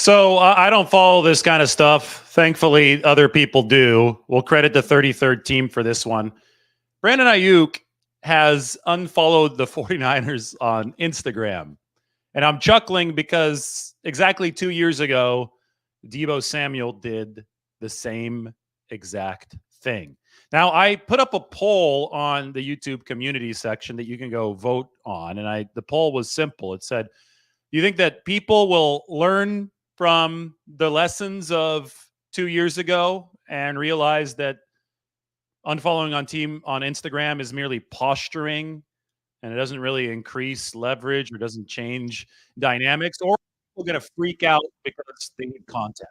So I don't follow this kind of stuff. Thankfully, other people do. We'll credit the 33rd team for this one. Brandon Aiyuk has unfollowed the 49ers on Instagram. And I'm chuckling because exactly 2 years ago, Deebo Samuel did the same exact thing. Now, I put up a poll on the YouTube community section that you can go vote on. And the poll was simple. It said, do you think that people will learn from the lessons of 2 years ago and realize that unfollowing on Instagram is merely posturing and it doesn't really increase leverage or doesn't change dynamics? Or are people going to freak out because they need content?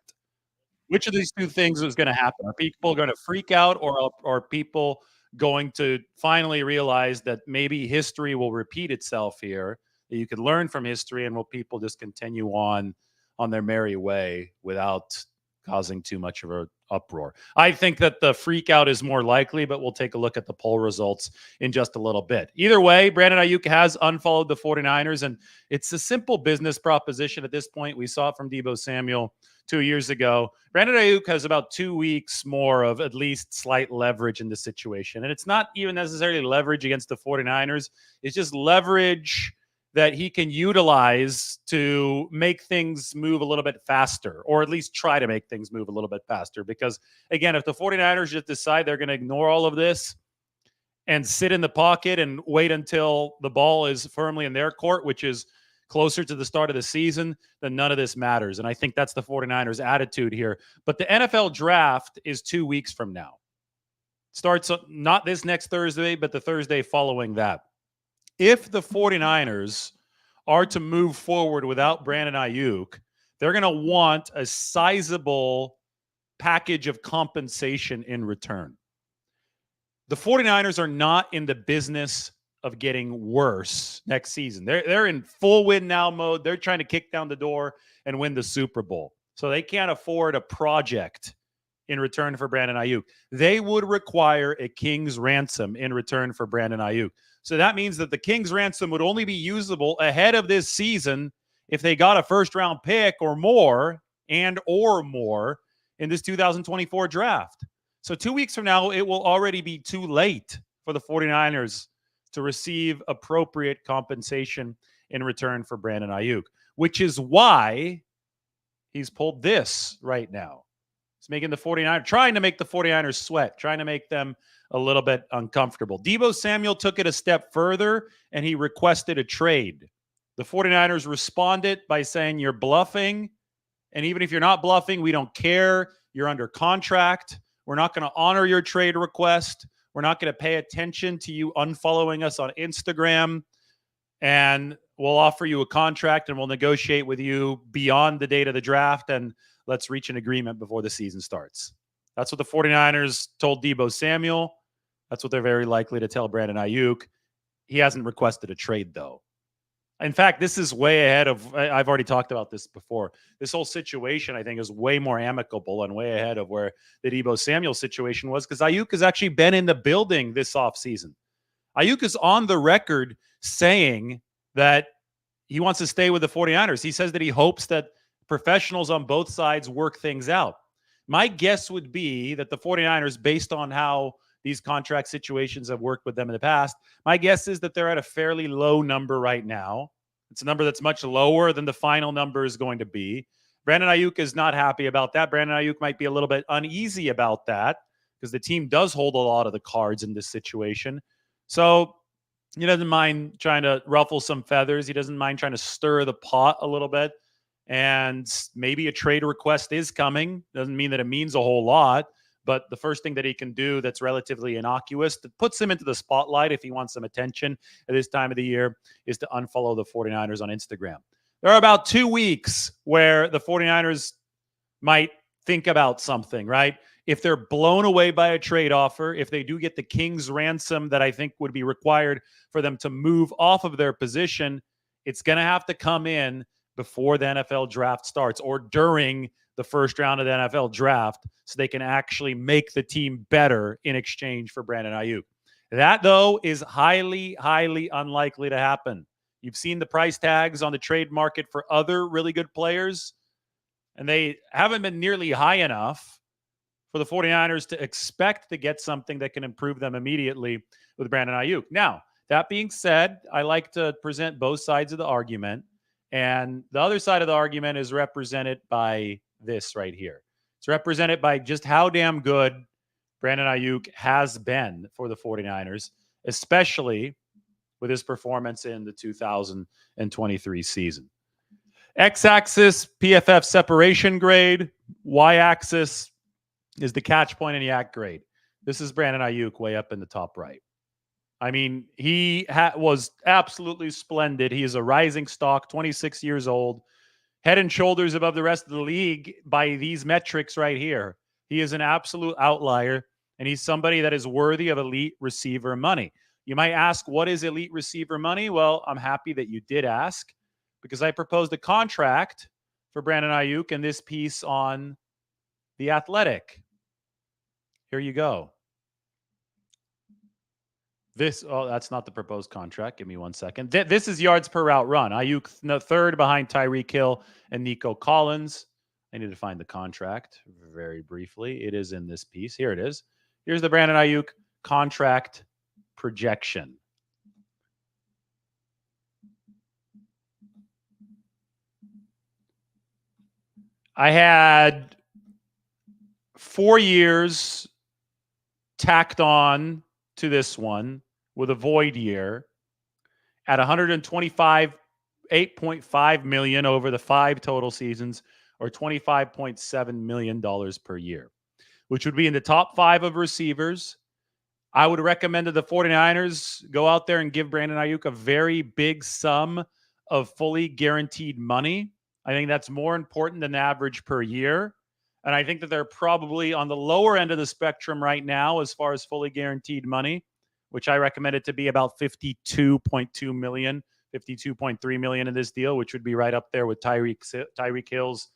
Which of these two things is going to happen? Are people going to freak out, or are people going to finally realize that maybe history will repeat itself here, that you could learn from history, and will people just continue on their merry way without causing too much of an uproar? I think that the freak out is more likely, but we'll take a look at the poll results in just a little bit. Either way, Brandon Aiyuk has unfollowed the 49ers, and it's a simple business proposition at this point. We saw it from Deebo Samuel 2 years ago. Brandon Aiyuk has about 2 weeks more of at least slight leverage in this situation. And it's not even necessarily leverage against the 49ers. It's just leverage that he can utilize to make things move a little bit faster, or at least try to make things move a little bit faster. Because, again, if the 49ers just decide they're going to ignore all of this and sit in the pocket and wait until the ball is firmly in their court, which is closer to the start of the season, then none of this matters. And I think that's the 49ers attitude here. But the NFL draft is 2 weeks from now. Starts not this next Thursday, but the Thursday following that. If the 49ers are to move forward without Brandon Aiyuk, they're going to want a sizable package of compensation in return. The 49ers are not in the business of getting worse next season. They're in full win now mode. They're trying to kick down the door and win the Super Bowl. So they can't afford a project in return for Brandon Aiyuk. They would require a king's ransom in return for Brandon Aiyuk. So that means that the king's ransom would only be usable ahead of this season if they got a first-round pick or more in this 2024 draft. So 2 weeks from now, it will already be too late for the 49ers to receive appropriate compensation in return for Brandon Aiyuk, which is why he's pulled this right now. He's making the 49ers, trying to make the 49ers sweat, trying to make them a little bit uncomfortable. Deebo Samuel took it a step further, and he requested a trade. The 49ers responded by saying, you're bluffing, and even if you're not bluffing, we don't care. You're under contract. We're not going to honor your trade request. We're not going to pay attention to you unfollowing us on Instagram, and we'll offer you a contract, and we'll negotiate with you beyond the date of the draft, and let's reach an agreement before the season starts. That's what the 49ers told Deebo Samuel. That's what they're very likely to tell Brandon Aiyuk. He hasn't requested a trade, though. In fact, this is way ahead of, I've already talked about this before. This whole situation, I think, is way more amicable and way ahead of where the Deebo Samuel situation was, because Aiyuk has actually been in the building this offseason. Aiyuk is on the record saying that he wants to stay with the 49ers. He says that he hopes that professionals on both sides work things out. My guess would be that the 49ers, based on how these contract situations have worked with them in the past, my guess is that they're at a fairly low number right now. It's a number that's much lower than the final number is going to be. Brandon Aiyuk is not happy about that. Brandon Aiyuk might be a little bit uneasy about that because the team does hold a lot of the cards in this situation. So he doesn't mind trying to ruffle some feathers. He doesn't mind trying to stir the pot a little bit. And maybe a trade request is coming. Doesn't mean that it means a whole lot. But the first thing that he can do that's relatively innocuous, that puts him into the spotlight if he wants some attention at this time of the year, is to unfollow the 49ers on Instagram. There are about 2 weeks where the 49ers might think about something, right? If they're blown away by a trade offer, if they do get the king's ransom that I think would be required for them to move off of their position, it's going to have to come in before the NFL draft starts or during the first round of the NFL draft so they can actually make the team better in exchange for Brandon Aiyuk. That, though, is highly, highly unlikely to happen. You've seen the price tags on the trade market for other really good players. And they haven't been nearly high enough for the 49ers to expect to get something that can improve them immediately with Brandon Aiyuk. Now, that being said, I like to present both sides of the argument. And the other side of the argument is represented by this right here. It's represented by just how damn good Brandon Aiyuk has been for the 49ers, especially with his performance in the 2023 season. X-axis, PFF separation grade. Y-axis is the catch point and yak grade. This is Brandon Aiyuk way up in the top right. I mean, he was absolutely splendid. He is a rising stock, 26 years old, head and shoulders above the rest of the league by these metrics right here. He is an absolute outlier, and he's somebody that is worthy of elite receiver money. You might ask, what is elite receiver money? Well, I'm happy that you did ask, because I proposed a contract for Brandon Aiyuk in this piece on The Athletic. Here you go. That's not the proposed contract. Give me 1 second. This is yards per route run. Aiyuk third behind Tyreek Hill and Nico Collins. I need to find the contract very briefly. It is in this piece. Here it is. Here's the Brandon Aiyuk contract projection. I had 4 years tacked on to this one with a void year at 125.8 million over the 5 total seasons, or $25.7 million per year, which would be in the top 5 of receivers. I would recommend that the 49ers go out there and give Brandon Aiyuk a very big sum of fully guaranteed money. I think that's more important than average per year. And I think that they're probably on the lower end of the spectrum right now as far as fully guaranteed money, which I recommend it to be about 52.2 million, 52.3 million in this deal, which would be right up there with Tyreek Hill's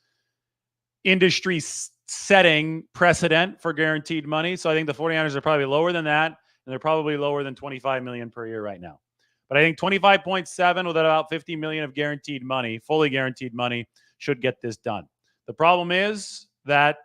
industry setting precedent for guaranteed money. So I think the 49ers are probably lower than that, and they're probably lower than 25 million per year right now. But I think 25.7 with about 50 million of guaranteed money, fully guaranteed money, should get this done. The problem is that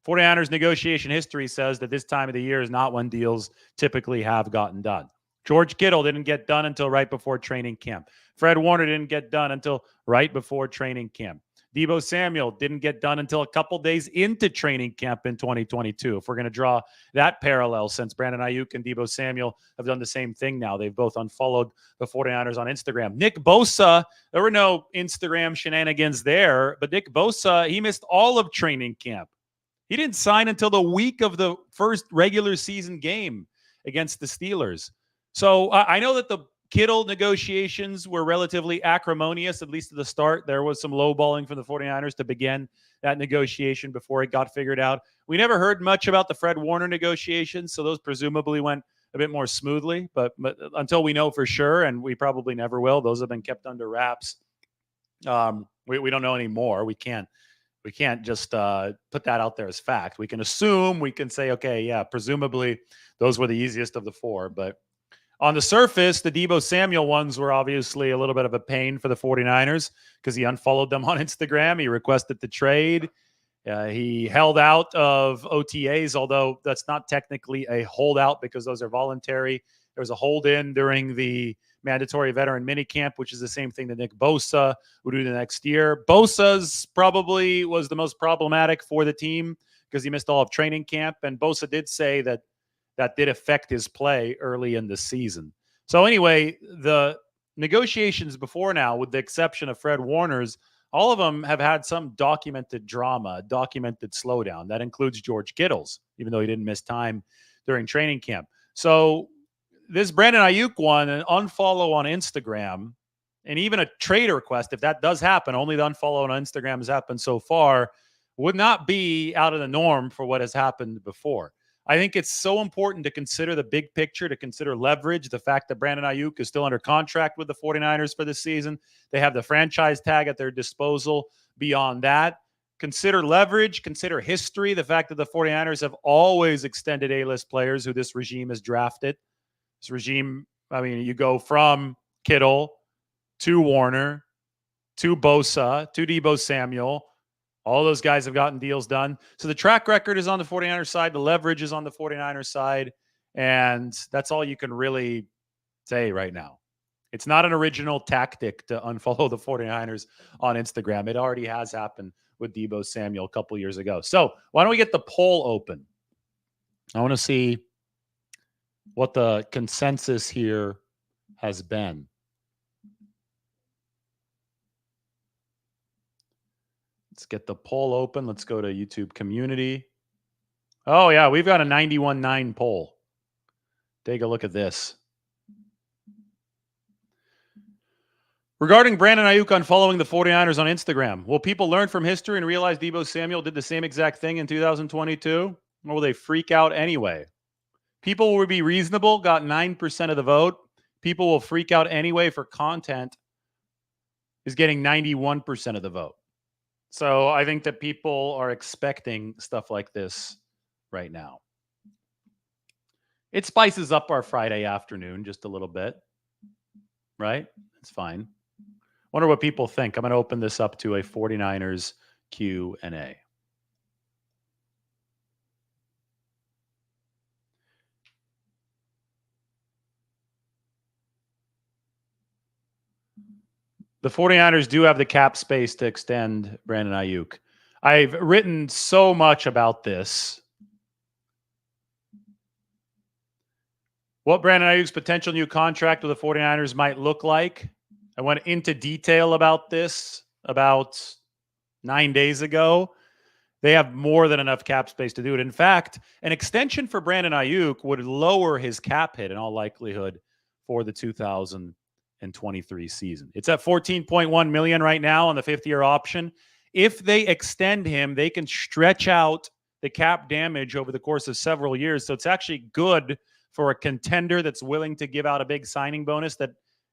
49ers negotiation history says that this time of the year is not when deals typically have gotten done. George Kittle didn't get done until right before training camp. Fred Warner didn't get done until right before training camp. Deebo Samuel didn't get done until a couple days into training camp in 2022. If we're going to draw that parallel, since Brandon Aiyuk and Deebo Samuel have done the same thing now. They've both unfollowed the 49ers on Instagram. Nick Bosa, there were no Instagram shenanigans there, but Nick Bosa, he missed all of training camp. He didn't sign until the week of the first regular season game against the Steelers. So I know that the Kittle negotiations were relatively acrimonious, at least at the start. There was some lowballing from the 49ers to begin that negotiation before it got figured out. We never heard much about the Fred Warner negotiations, so those presumably went a bit more smoothly. But until we know for sure, and we probably never will, those have been kept under wraps. We don't know anymore. We can't just put that out there as fact. We can assume, we can say, okay, yeah, presumably those were the easiest of the 4. But on the surface, the Deebo Samuel ones were obviously a little bit of a pain for the 49ers because he unfollowed them on Instagram. He requested the trade. He held out of OTAs, although that's not technically a holdout because those are voluntary. There was a hold-in during the mandatory veteran minicamp, which is the same thing that Nick Bosa would do the next year. Bosa's probably was the most problematic for the team because he missed all of training camp, and Bosa did say that did affect his play early in the season. So anyway, the negotiations before now, with the exception of Fred Warner's, all of them have had some documented drama, documented slowdown. That includes George Kittle's, even though he didn't miss time during training camp. So this Brandon Aiyuk one, an unfollow on Instagram, and even a trade request, if that does happen, only the unfollow on Instagram has happened so far, would not be out of the norm for what has happened before. I think it's so important to consider the big picture, to consider leverage, the fact that Brandon Aiyuk is still under contract with the 49ers for this season. They have the franchise tag at their disposal. Beyond that, consider leverage, consider history, the fact that the 49ers have always extended A-list players who this regime has drafted. This regime, I mean, you go from Kittle to Warner to Bosa to Deebo Samuel All those guys have gotten deals done. So the track record is on the 49ers side. The leverage is on the 49ers side. And that's all you can really say right now. It's not an original tactic to unfollow the 49ers on Instagram. It already has happened with Deebo Samuel a couple years ago. So why don't we get the poll open? I want to see what the consensus here has been. Let's get the poll open. Let's go to YouTube community. Oh, yeah, we've got a 91.9 poll. Take a look at this. Regarding Brandon Aiyuk unfollowing the 49ers on Instagram, will people learn from history and realize Deebo Samuel did the same exact thing in 2022? Or will they freak out anyway? People will be reasonable, got 9% of the vote. People will freak out anyway for content is getting 91% of the vote. So I think that people are expecting stuff like this right now. It spices up our Friday afternoon just a little bit, right? It's fine. Wonder what people think. I'm going to open this up to a 49ers Q&A. The 49ers do have the cap space to extend Brandon Aiyuk. I've written so much about this. What Brandon Aiyuk's potential new contract with the 49ers might look like. I went into detail about this about 9 days ago. They have more than enough cap space to do it. In fact, an extension for Brandon Aiyuk would lower his cap hit in all likelihood for the 2023 season. It's at $14.1 million right now on the fifth-year option. If they extend him, they can stretch out the cap damage over the course of several years. So it's actually good for a contender that's willing to give out a big signing bonus that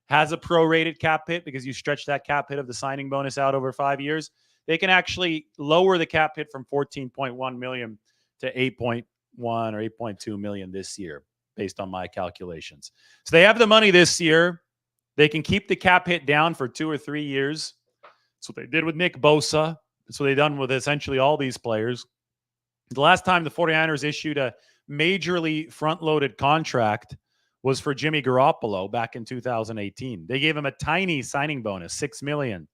has a prorated cap hit because you stretch that cap hit of the signing bonus out over 5 years. They can actually lower the cap hit from $14.1 million to $8.1 or $8.2 million this year, based on my calculations. So they have the money this year. They can keep the cap hit down for 2 or 3 years. That's what they did with Nick Bosa. That's what they've done with essentially all these players. The last time the 49ers issued a majorly front-loaded contract was for Jimmy Garoppolo back in 2018. They gave him a tiny signing bonus, $6 million,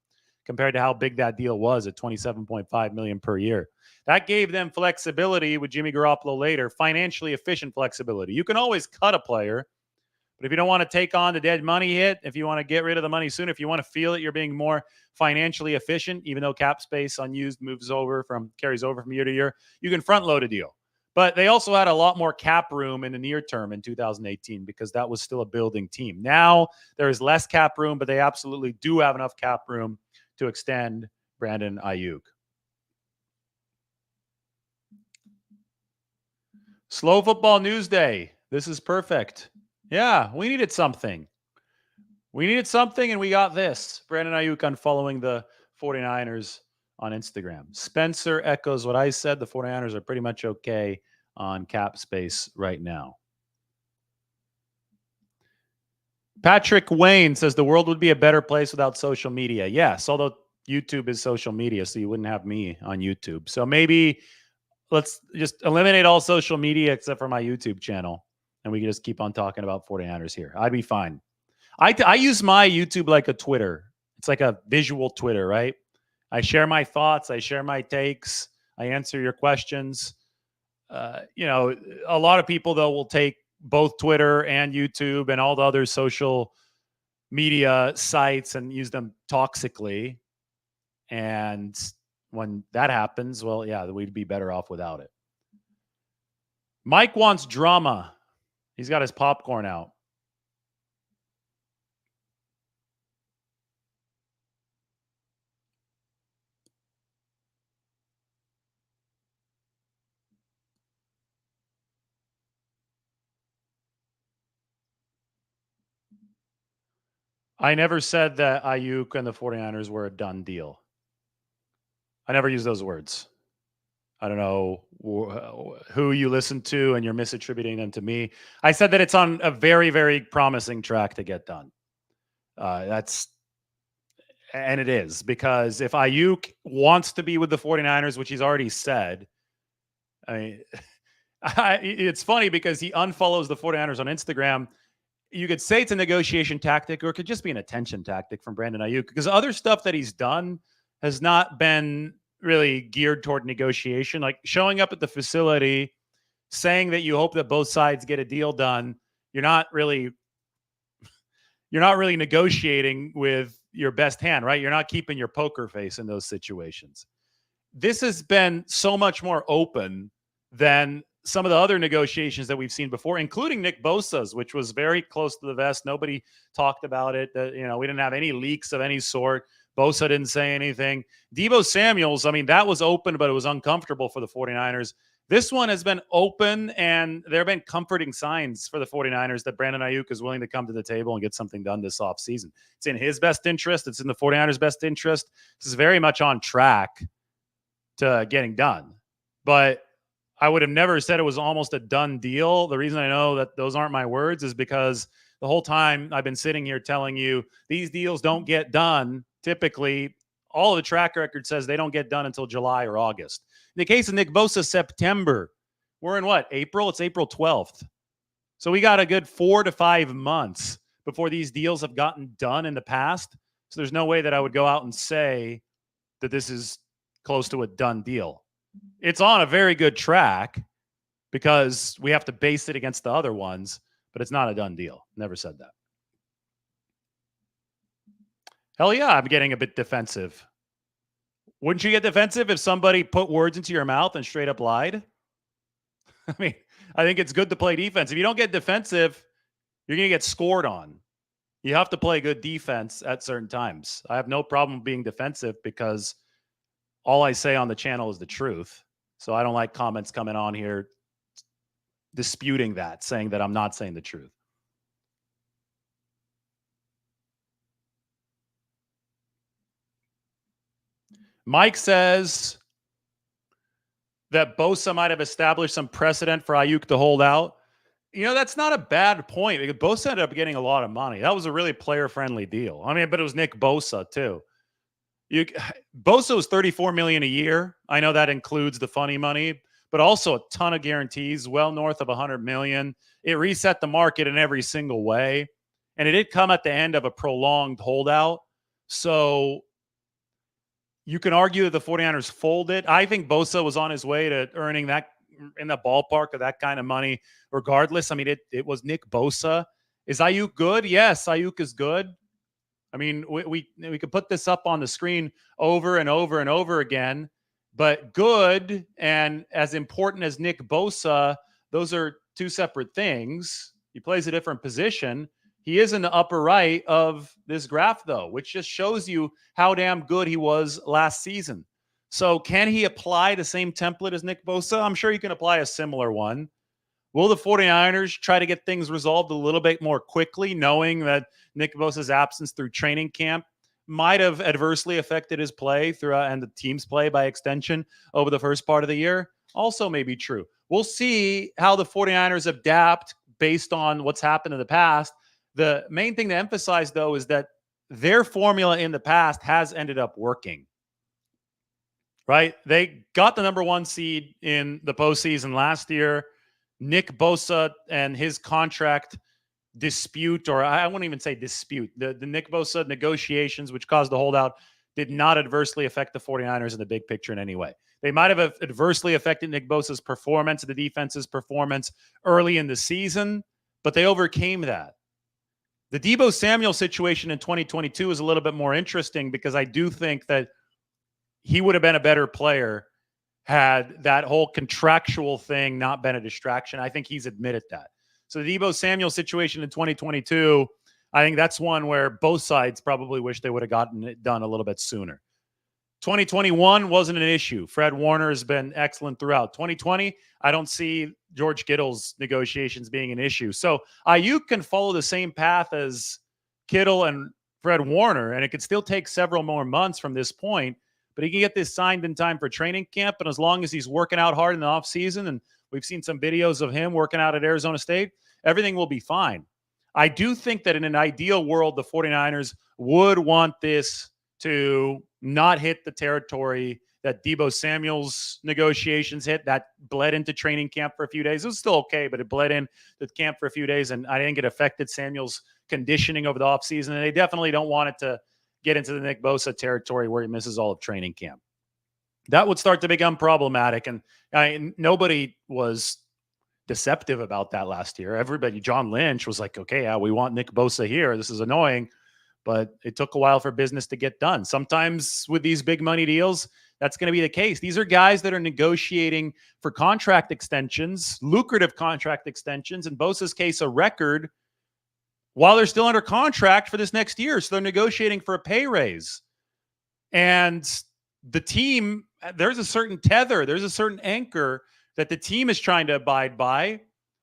compared to how big that deal was at $27.5 million per year. That gave them flexibility with Jimmy Garoppolo later, financially efficient flexibility. You can always cut a player, but if you don't want to take on the dead money hit, if you want to get rid of the money soon, if you want to feel that you're being more financially efficient, even though cap space unused carries over from year to year, you can front load a deal. But they also had a lot more cap room in the near term in 2018 because that was still a building team. Now there is less cap room, but they absolutely do have enough cap room to extend Brandon Aiyuk. Slow Football News Day. This is perfect. Yeah, we needed something. And we got this. Brandon Aiyuk unfollowing the 49ers on Instagram. Spencer echoes what I said. The 49ers are pretty much okay on cap space right now. Patrick Wayne says the world would be a better place without social media. Yes, although YouTube is social media, so you wouldn't have me on YouTube. So maybe let's just eliminate all social media except for my YouTube channel, and we can just keep on talking about 49ers here. I'd be fine. I use my YouTube like a Twitter. It's like a visual Twitter, right? I share my thoughts. I share my takes. I answer your questions. A lot of people, though, will take both Twitter and YouTube and all the other social media sites and use them toxically. And when that happens, well, yeah, we'd be better off without it. Mike wants drama. He's got his popcorn out. I never said that Aiyuk and the 49ers were a done deal. I never used those words. I don't know who you listen to, and you're misattributing them to me. I said that it's on a very, very promising track to get done. And it is, because if Aiyuk wants to be with the 49ers, which he's already said, I mean, it's funny because he unfollows the 49ers on Instagram. You could say it's a negotiation tactic, or it could just be an attention tactic from Brandon Aiyuk, because other stuff that he's done has not been really geared toward negotiation. Like showing up at the facility, saying that you hope that both sides get a deal done. You're not really negotiating with your best hand, right? You're not keeping your poker face in those situations. This has been so much more open than some of the other negotiations that we've seen before, including Nick Bosa's, which was very close to the vest. Nobody talked about it. We didn't have any leaks of any sort. Bosa didn't say anything. Deebo Samuel's, I mean, that was open, but it was uncomfortable for the 49ers. This one has been open, and there have been comforting signs for the 49ers that Brandon Aiyuk is willing to come to the table and get something done this offseason. It's in his best interest. It's in the 49ers' best interest. This is very much on track to getting done. But I would have never said it was almost a done deal. The reason I know that those aren't my words is because the whole time I've been sitting here telling you these deals don't get done. Typically, all of the track record says they don't get done until July or August. In the case of Nick Bosa, September. We're in what? April? It's April 12th. So we got a good 4 to 5 months before these deals have gotten done in the past. So there's no way that I would go out and say that this is close to a done deal. It's on a very good track because we have to base it against the other ones, but it's not a done deal. Never said that. Hell yeah, I'm getting a bit defensive. Wouldn't you get defensive if somebody put words into your mouth and straight up lied? I mean, I think it's good to play defense. If you don't get defensive, you're going to get scored on. You have to play good defense at certain times. I have no problem being defensive because all I say on the channel is the truth. So I don't like comments coming on here disputing that, saying that I'm not saying the truth. Mike says that Bosa might have established some precedent for Aiyuk to hold out. That's not a bad point because Bosa ended up getting a lot of money. That was a really player-friendly deal. I mean, but it was Nick Bosa too. Bosa was $34 million a year. I know that includes the funny money, but also a ton of guarantees, well north of $100 million. It reset the market in every single way, and it did come at the end of a prolonged holdout. So you can argue that the 49ers folded. I think Bosa was on his way to earning that in the ballpark of that kind of money regardless. I mean, it was Nick Bosa. Is Aiyuk good? Yes, Aiyuk is good. I mean, we could put this up on the screen over and over and over again, but good and as important as Nick Bosa, those are two separate things. He plays a different position. He is in the upper right of this graph, though, which just shows you how damn good he was last season. So can he apply the same template as Nick Bosa? I'm sure he can apply a similar one. Will the 49ers try to get things resolved a little bit more quickly, knowing that Nick Bosa's absence through training camp might have adversely affected his play throughout and the team's play by extension over the first part of the year? Also may be true. We'll see how the 49ers adapt based on what's happened in the past. The main thing to emphasize, though, is that their formula in the past has ended up working. Right? They got the number 1 seed in the postseason last year. Nick Bosa and his contract dispute, or I wouldn't even say dispute, the Nick Bosa negotiations, which caused the holdout, did not adversely affect the 49ers in the big picture in any way. They might have adversely affected Nick Bosa's performance, the defense's performance early in the season, but they overcame that. The Deebo Samuel situation in 2022 is a little bit more interesting because I do think that he would have been a better player had that whole contractual thing not been a distraction. I think he's admitted that. So the Deebo Samuel situation in 2022, I think that's one where both sides probably wish they would have gotten it done a little bit sooner. 2021 wasn't an issue. Fred Warner has been excellent throughout. 2020, I don't see George Kittle's negotiations being an issue. So Aiyuk can follow the same path as Kittle and Fred Warner, and it could still take several more months from this point, but he can get this signed in time for training camp. And as long as he's working out hard in the offseason, and we've seen some videos of him working out at Arizona State, everything will be fine. I do think that in an ideal world, the 49ers would want this to not hit the territory that Deebo Samuel's negotiations hit. That bled into training camp for a few days. It was still okay, but it bled into camp for a few days, and I didn't get affected Samuel's conditioning over the offseason. And they definitely don't want it to get into the Nick Bosa territory where he misses all of training camp. That would start to become problematic. And nobody was deceptive about that last year. Everybody, John Lynch was like, okay, yeah, we want Nick Bosa here. This is annoying. But it took a while for business to get done. Sometimes with these big money deals, that's going to be the case. These are guys that are negotiating for contract extensions, lucrative contract extensions. In Bosa's case, a record while they're still under contract for this next year. So they're negotiating for a pay raise. And the team, there's a certain tether, there's a certain anchor that the team is trying to abide by.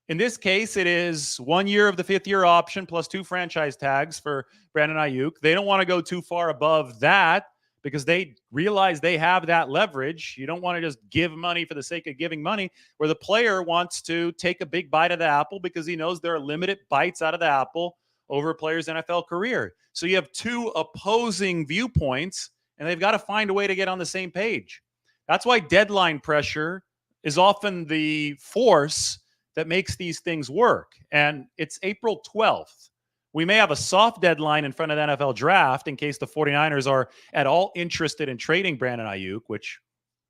In this case, it is 1 year of the 5th-year option plus 2 franchise tags for Brandon Aiyuk. They don't want to go too far above that because they realize they have that leverage. You don't want to just give money for the sake of giving money, where the player wants to take a big bite of the apple because he knows there are limited bites out of the apple over a player's NFL career. So you have two opposing viewpoints, and they've got to find a way to get on the same page. That's why deadline pressure is often the force that makes these things work. And it's April 12th. We may have a soft deadline in front of the NFL draft in case the 49ers are at all interested in trading Brandon Aiyuk, which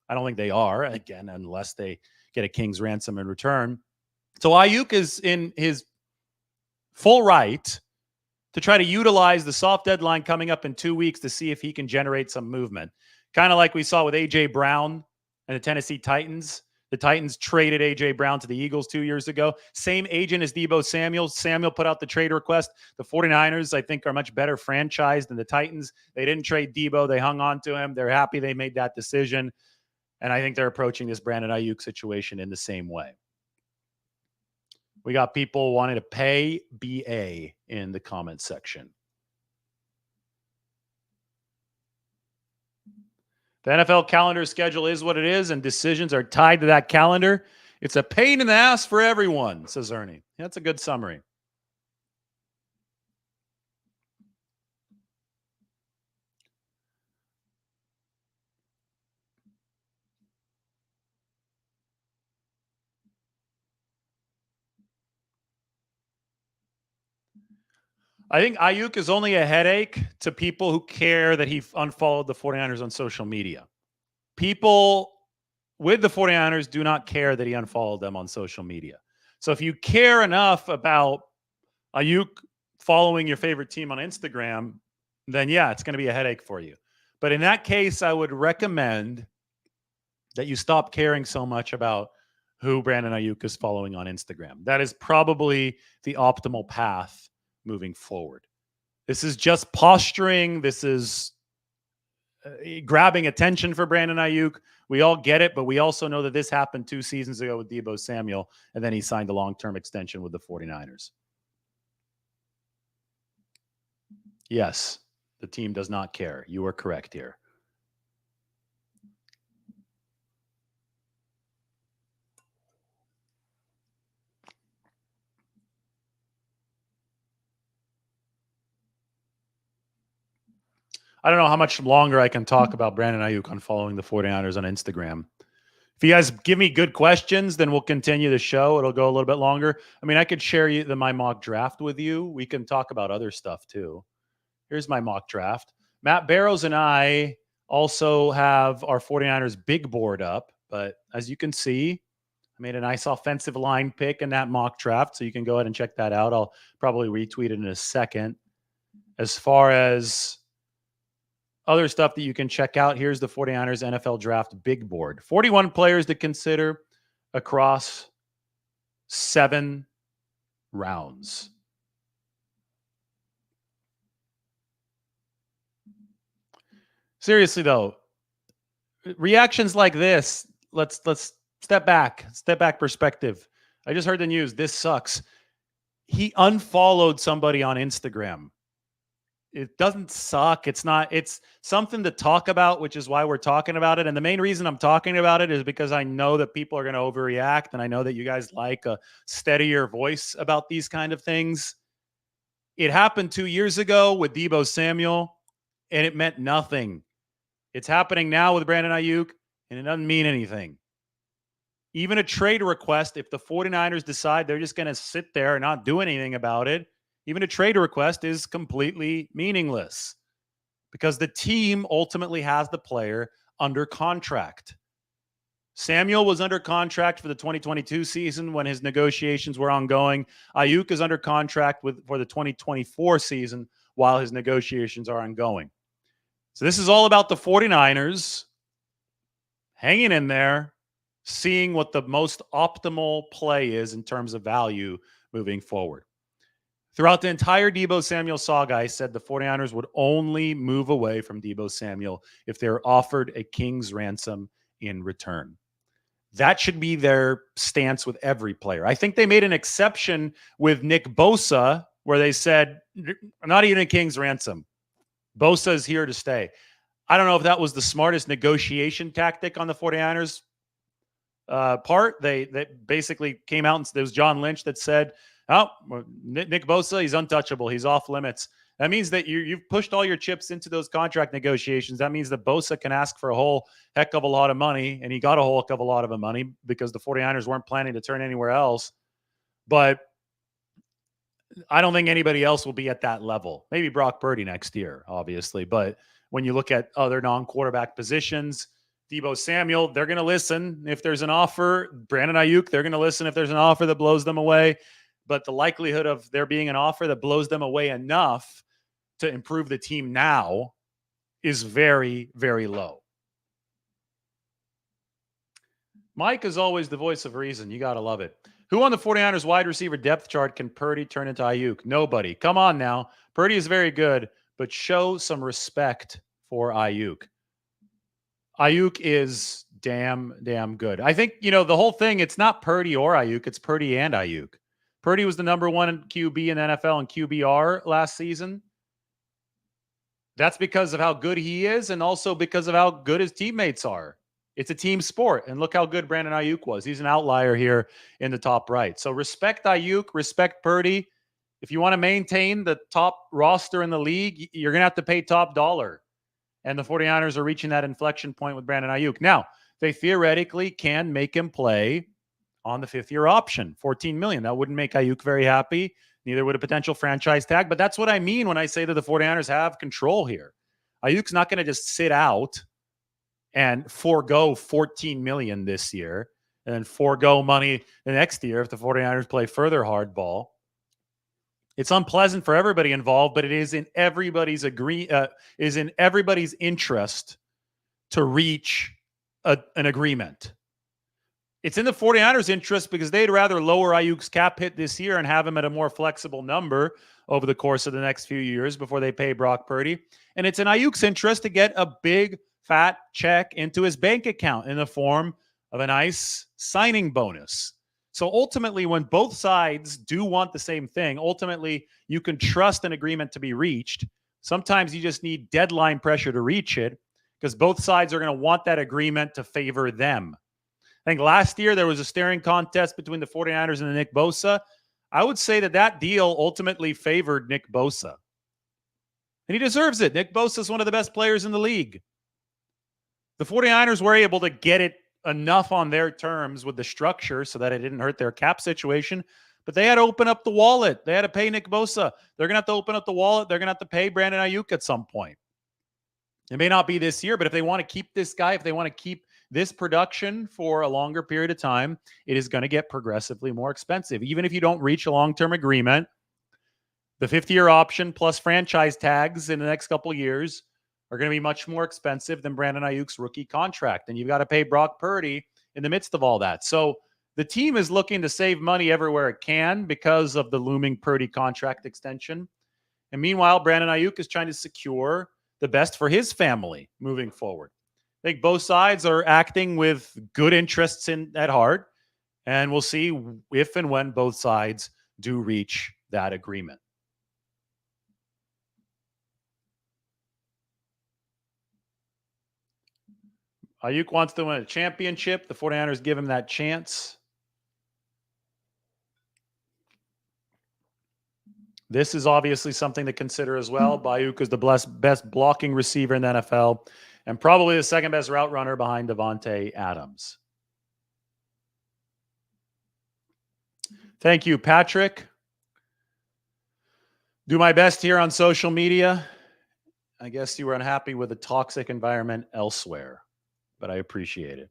I don't think they are, again, unless they get a king's ransom in return. So Aiyuk is in his full right to try to utilize the soft deadline coming up in 2 weeks to see if he can generate some movement. Kind of like we saw with A.J. Brown and the Tennessee Titans. The Titans traded A.J. Brown to the Eagles 2 years ago. Same agent as Deebo Samuel. Samuel put out the trade request. The 49ers, I think, are much better franchised than the Titans. They didn't trade Deebo. They hung on to him. They're happy they made that decision. And I think they're approaching this Brandon Aiyuk situation in the same way. We got people wanting to pay BA in the comment section. The NFL calendar schedule is what it is, and decisions are tied to that calendar. It's a pain in the ass for everyone, says Ernie. That's a good summary. I think Aiyuk is only a headache to people who care that he unfollowed the 49ers on social media. People with the 49ers do not care that he unfollowed them on social media. So if you care enough about Aiyuk following your favorite team on Instagram, then yeah, it's going to be a headache for you. But in that case, I would recommend that you stop caring so much about who Brandon Aiyuk is following on Instagram. That is probably the optimal path moving forward. This is just posturing. This is grabbing attention for Brandon Aiyuk. We all get it, but we also know that this happened 2 seasons ago with Deebo Samuel, and then he signed a long-term extension with the 49ers. Yes, the team does not care. You are correct here. I don't know how much longer I can talk about Brandon Aiyuk on following the 49ers on Instagram. If you guys give me good questions, then we'll continue the show. It'll go a little bit longer. I mean, I could share my mock draft with you. We can talk about other stuff too. Here's my mock draft. Matt Barrows and I also have our 49ers big board up. But as you can see, I made a nice offensive line pick in that mock draft. So you can go ahead and check that out. I'll probably retweet it in a second. As far as other stuff that you can check out, here's the 49ers NFL draft big board. 41 players to consider across 7 rounds. Seriously though, reactions like this, let's step back perspective. I just heard the news. This sucks. He unfollowed somebody on Instagram. It doesn't suck. It's something to talk about, which is why we're talking about it. And the main reason I'm talking about it is because I know that people are going to overreact. And I know that you guys like a steadier voice about these kind of things. It happened 2 years ago with Deebo Samuel. and it meant nothing. It's happening now with Brandon Aiyuk, and it doesn't mean anything. Even a trade request, if the 49ers decide they're just going to sit there and not do anything about it, even a trade request is completely meaningless because the team ultimately has the player under contract. Samuel was under contract for the 2022 season when his negotiations were ongoing. Aiyuk is under contract for the 2024 season while his negotiations are ongoing. So this is all about the 49ers hanging in there, seeing what the most optimal play is in terms of value moving forward. Throughout the entire Deebo Samuel saga, I said the 49ers would only move away from Deebo Samuel if they're offered a king's ransom in return. That should be their stance with every player. I think they made an exception with Nick Bosa where they said, not even a king's ransom. Bosa is here to stay. I don't know if that was the smartest negotiation tactic on the 49ers part. They basically came out and there was John Lynch that said, oh, Nick Bosa, he's untouchable. He's off limits. That means that you've pushed all your chips into those contract negotiations. That means that Bosa can ask for a whole heck of a lot of money, and he got a whole heck of a lot of money because the 49ers weren't planning to turn anywhere else. But I don't think anybody else will be at that level. Maybe Brock Purdy next year, obviously. But when you look at other non-quarterback positions, Deebo Samuel, they're going to listen if there's an offer. Brandon Aiyuk, they're going to listen if there's an offer that blows them away. But the likelihood of there being an offer that blows them away enough to improve the team now is very, very low. Mike is always the voice of reason. You got to love it. Who on the 49ers wide receiver depth chart can Purdy turn into Aiyuk? Nobody. Come on now. Purdy is very good, but show some respect for Aiyuk. Aiyuk is damn good. I think, the whole thing, it's not Purdy or Aiyuk, it's Purdy and Aiyuk. Purdy was the number one QB in the NFL in QBR last season. That's because of how good he is and also because of how good his teammates are. It's a team sport. And look how good Brandon Aiyuk was. He's an outlier here in the top right. So respect Aiyuk, respect Purdy. If you want to maintain the top roster in the league, you're going to have to pay top dollar. And the 49ers are reaching that inflection point with Brandon Aiyuk. Now, they theoretically can make him play on the fifth-year option, $14 million. That wouldn't make Aiyuk very happy. Neither would a potential franchise tag. But that's what I mean when I say that the 49ers have control here. Aiyuk's not going to just sit out and forego $14 million this year and then forego money the next year if the 49ers play further hardball. It's unpleasant for everybody involved, but it is in everybody's interest to reach an agreement. It's in the 49ers' interest because they'd rather lower Aiyuk's cap hit this year and have him at a more flexible number over the course of the next few years before they pay Brock Purdy. And it's in Aiyuk's interest to get a big, fat check into his bank account in the form of a nice signing bonus. So ultimately, when both sides do want the same thing, ultimately, you can trust an agreement to be reached. Sometimes you just need deadline pressure to reach it because both sides are going to want that agreement to favor them. I think last year there was a staring contest between the 49ers and the Nick Bosa. I would say that deal ultimately favored Nick Bosa. And he deserves it. Nick Bosa is one of the best players in the league. The 49ers were able to get it enough on their terms with the structure so that it didn't hurt their cap situation. But they had to open up the wallet. They had to pay Nick Bosa. They're going to have to open up the wallet. They're going to have to pay Brandon Aiyuk at some point. It may not be this year, but if they want to keep this guy, if they want to keep this production for a longer period of time, it is going to get progressively more expensive. Even if you don't reach a long-term agreement, the 50-year option plus franchise tags in the next couple of years are going to be much more expensive than Brandon Aiyuk's rookie contract. And you've got to pay Brock Purdy in the midst of all that. So the team is looking to save money everywhere it can because of the looming Purdy contract extension. And meanwhile, Brandon Aiyuk is trying to secure the best for his family moving forward. I think both sides are acting with good interests at heart, and we'll see if and when both sides do reach that agreement. Aiyuk wants to win a championship. The 49ers give him that chance. This is obviously something to consider as well. Aiyuk is the best blocking receiver in the NFL and probably the second best route runner behind Devontae Adams. Thank you, Patrick. Do my best here on social media. I guess you were unhappy with the toxic environment elsewhere, but I appreciate it.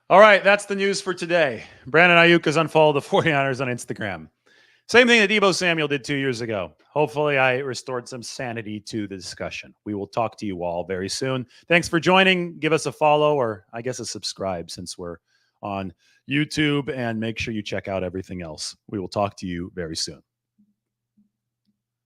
All right, that's the news for today. Brandon Aiyuk has unfollowed the 49ers on Instagram. Same thing that Deebo Samuel did 2 years ago. Hopefully, I restored some sanity to the discussion. We will talk to you all very soon. Thanks for joining. Give us a follow or, I guess, a subscribe since we're on YouTube, and make sure you check out everything else. We will talk to you very soon.